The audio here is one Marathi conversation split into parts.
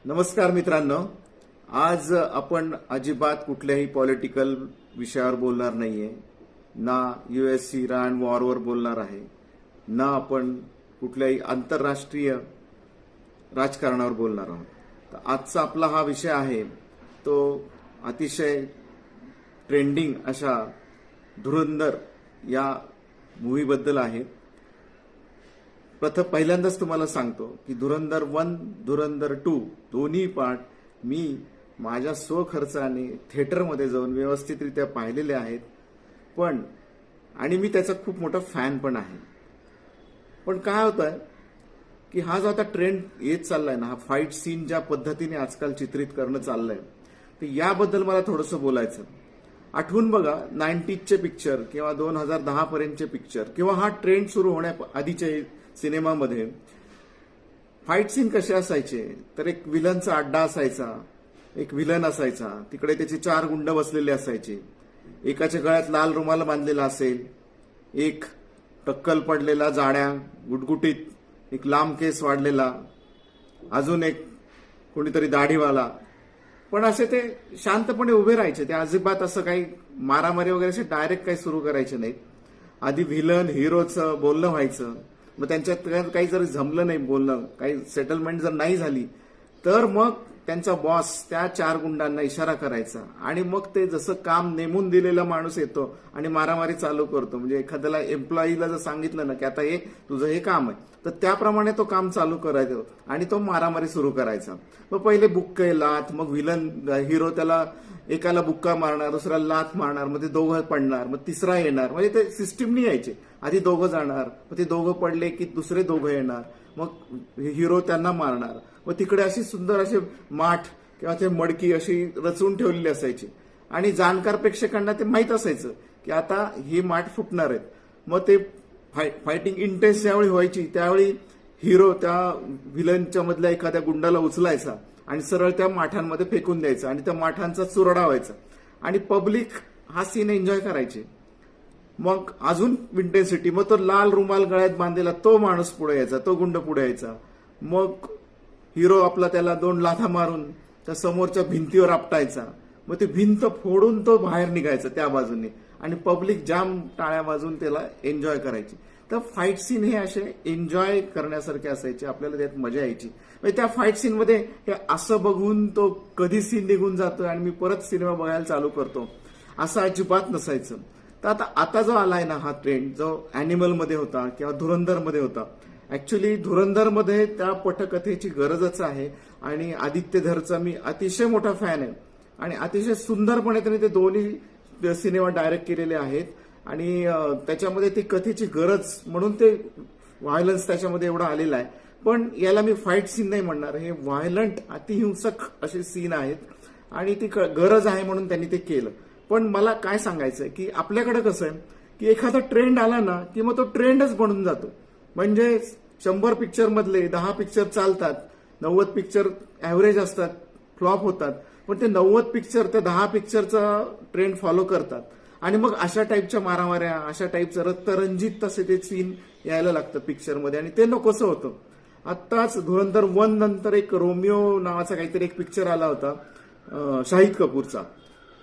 नमस्कार मित्रांनो, आज आपण अजिबात कुठल्याही पॉलिटिकल विषयावर बोलणार नाहीये. ना US इराण वॉरवर बोलणार आहे, ना आपण कुठल्याही आंतरराष्ट्रीय राजकारणावर बोलणार आहोत. तर आजचा आपला हा विषय आहे तो अतिशय ट्रेंडिंग अशा धुरंधर या मूवीबद्दल आहे. पहिल्यांदाच तुम्हाला सांगतो की धुरंधर 1, धुरंधर 2 दोन्ही पार्ट मी माझ्या स्वखर्चाने थिएटरमध्ये जाऊन व्यवस्थितरित्या पाहिलेले आहेत. आणि मी त्याचा खूप मोठा फॅन पण आहे. पण काय होतंय की हा जो आता ट्रेंड येत चाललाय ना, हा फाईट सीन ज्या पद्धतीने आजकाल चित्रित करणं चाललंय, तर याबद्दल मला थोडंसं बोलायचं. आठवून बघा 90चे पिक्चर किंवा 2010 पर्यंतचे पिक्चर किंवा हा ट्रेंड सुरू होण्या आधीचे सिनेमामध्ये फाईट सीन कसे असायचे, तर एक विलनचा अड्डा असायचा, एक विलन असायचा, तिकडे त्याचे 4 गुंड बसलेले असायचे, एकाच्या गळ्यात लाल रुमाल बांधलेला असेल, एक टक्कल पडलेला जाड्या गुटगुटीत, एक लांब केस वाढलेला, अजून एक कोणीतरी दाढीवाला. पण असे ते शांतपणे उभे राहायचे. ते अजिबात असं काही मारामारी वगैरे असे डायरेक्ट काही सुरू करायचे नाहीत. आधी व्हिलन हिरोचं बोलणं व्हायचं, मग त्यांच्यात काही जर जमलं नाही बोलणं, काही सेटलमेंट जर नाही झाली, तर मग त्यांचा बॉस त्या 4 गुंडांना इशारा करायचा आणि मग ते जसं काम नेमून दिलेला माणूस येतो आणि मारामारी चालू करतो. म्हणजे एखाद्याला एम्प्लॉईला जर सांगितलं ना की आता हे तुझं हे काम आहे, तर त्याप्रमाणे तो काम चालू करायचं आणि तो मारामारी सुरू करायचा. मग पहिले बुक्के लाथ, मग विलन हिरो त्याला एकाला बुक्का मारणार, दुसऱ्याला लाथ मारणार, मग ते दोघं पडणार, मग तिसरा येणार. म्हणजे ते सिस्टीमनी यायचे. आधी दोघं जाणार, मग ते दोघं पडले की दुसरे दोघं येणार, मग हिरो त्यांना मारणार. मग तिकडे अशी सुंदर अशी माठ किंवा ते मडकी अशी रचून ठेवलेली असायची आणि जाणकार प्रेक्षकांना ते माहीत असायचं की आता ही माठ फुटणार आहेत. मग ते फायटिंग इंटेन्स ज्यावेळी व्हायची त्यावेळी हिरो त्या व्हिलनच्या मधल्या एखाद्या गुंडाला उचलायचा आणि सरळ त्या माठांमध्ये फेकून द्यायचा आणि त्या माठांचा चुरडा व्हायचा आणि पब्लिक हा सीन एन्जॉय करायचे. मग अजून इंटेन्सिटी, मग तो लाल रुमाल गळ्यात बांधलेला तो माणूस पुढे यायचा, तो गुंड पुढे यायचा. मग हिरो आपला त्याला 2 लाथा मारून त्या समोरच्या भिंतीवर आपटायचा. मग ती भिंत फोडून तो बाहेर निघायचा त्या बाजूने आणि पब्लिक जाम टाळ्या वाजून त्याला एन्जॉय करायची. तर फाईट सीन हे असे एन्जॉय करण्यासारखे असायचे, आपल्याला त्यात मजा यायची. म्हणजे त्या फाईट सीनमध्ये हे असं बघून तो कधी सीन निघून जातोय आणि मी परत सिनेमा बघायला चालू करतो असं अजिबात नसायचं. तर आता जो आलाय ना हा ट्रेंड, जो अॅनिमलमध्ये होता किंवा धुरंधरमध्ये होता, ऍक्च्युली धुरंधरमध्ये त्या पटकथेची गरजच आहे. आणि आदित्यधरचा मी अतिशय मोठा फॅन आहे आणि अतिशय सुंदरपणे त्यांनी ते दोन्ही सिनेमा डायरेक्ट केलेले आहेत आणि त्याच्यामध्ये ती कथेची गरज म्हणून ते व्हायलन्स त्याच्यामध्ये एवढा आलेला आहे. पण याला मी फाईट सीन नाही म्हणणार, हे व्हायलंट अतिहिंसक असे सीन आहेत आणि ती गरज आहे म्हणून त्यांनी ते केलं. पण मला काय सांगायचंय की आपल्याकडे कसं आहे की एखादा ट्रेंड आला ना की मग तो ट्रेंडच बनून जातो. म्हणजे 100 पिक्चर मधले 10 पिक्चर चालतात, 90 पिक्चर ऍव्हरेज असतात, फ्लॉप होतात, पण ते 90 पिक्चर त्या 10 पिक्चरचा ट्रेंड फॉलो करतात आणि मग अशा टाईपच्या मारामाऱ्या, अशा टाईपचं रक्तरंजित तसे ते सीन यायला लागतं पिक्चरमध्ये आणि ते नकोसं होतं. आत्ताच धुरंधर 1 नंतर एक रोमिओ नावाचा काहीतरी एक पिक्चर आला होता शाहिद कपूरचा.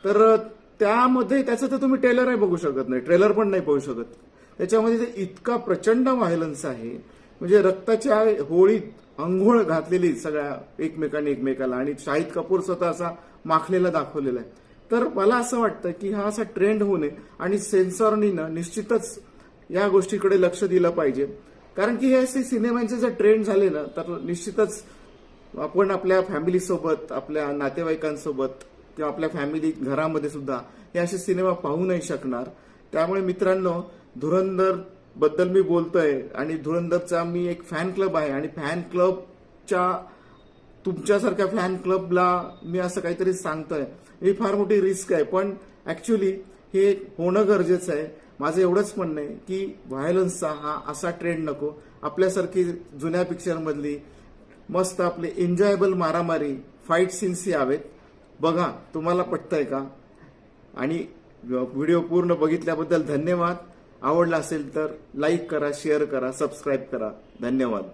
तर त्यामध्ये त्याचं तर तुम्ही ट्रेलरही बघू शकत नाही, ट्रेलर पण नाही पाहू शकत. त्याच्यामध्ये ते इतका प्रचंड व्हायलन्स आहे, म्हणजे रक्ताच्या होळीत अंघोळ घातलेली सगळ्या एकमेकाला आणि शाहिद कपूर स्वतः असा माखलेला दाखवलेला आहे. तर मला असं वाटतं की हा असा ट्रेंड होऊ नये आणि सेन्सॉरनी निश्चितच या गोष्टीकडे लक्ष दिलं पाहिजे. कारण की हे असे सिनेमांचे जर ट्रेंड झाले ना, तर निश्चितच आपण आपल्या फॅमिलीसोबत, आपल्या नातेवाईकांसोबत किंवा आपल्या फॅमिली घरामध्ये सुद्धा हे असे सिनेमा पाहू नाही शकणार. त्यामुळे मित्रांनो, धुरंधर बद्दल मी बोलतोय आणि धुरंधरचा मी एक फॅन क्लब आहे आणि फॅन क्लबच्या तुमच्यासारख्या फॅन क्लबला मी असं काहीतरी सांगतोय, ही फार मोठी रिस्क आहे. पण ऍक्च्युली हे होणं गरजेचं आहे. माझं एवढंच म्हणणं आहे की व्हायलन्सचा हा असा ट्रेंड नको. आपल्यासारखी जुन्या पिक्चरमधली मस्त आपले एन्जॉयबल मारामारी फाईट सीन्स यावेत. बघा तुम्हाला पटतंय का? आणि व्हिडिओ पूर्ण बघितल्याबद्दल धन्यवाद. आवडला असेल तर लाईक करा, शेअर करा, सबस्क्राईब करा. धन्यवाद.